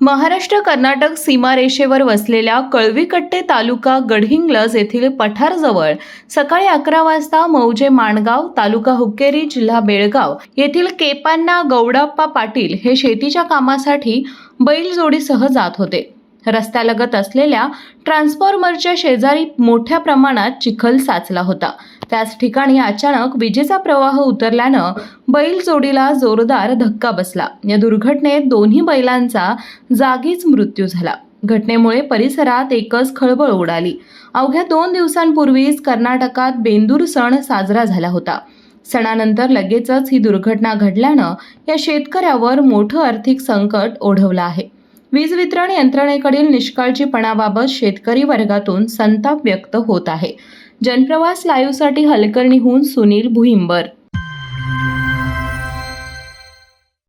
महाराष्ट्र कर्नाटक सीमारेषेवर वसलेल्या कळवीकट्टे तालुका गडहिंग्लज येथील पठारजवळ सकाळी 11 वाजता मौजे माणगाव तालुका हुक्केरी जिल्हा बेळगाव येथील केपांना गौडप्पा पाटील हे शेतीच्या कामासाठी बैलजोडीसह जात होते. रस्त्यालगत असलेल्या ट्रान्सफॉर्मरच्या शेजारी मोठ्या प्रमाणात चिखल साचला होता. त्याच ठिकाणी अचानक विजेचा प्रवाह उतरल्यानं बैलजोडीला जोरदार धक्का बसला. या दुर्घटनेत दोन्ही बैलांचा जागीच मृत्यू झाला. घटनेमुळे परिसरात एकच खळबळ उडाली. अवघ्या 2 दिवसांपूर्वीच कर्नाटकात बेंदूर सण साजरा झाला होता. सणानंतर लगेचच ही दुर्घटना घडल्यानं या शेतकऱ्यावर मोठं आर्थिक संकट ओढवलं आहे. वीज वितरण यंत्रणेकडील निष्काळजीपणाबाबत शेतकरी वर्गातून संताप व्यक्त होत आहे. जनप्रवास लाईव्हसाठी हलकर्णीहून सुनील भुईंबर.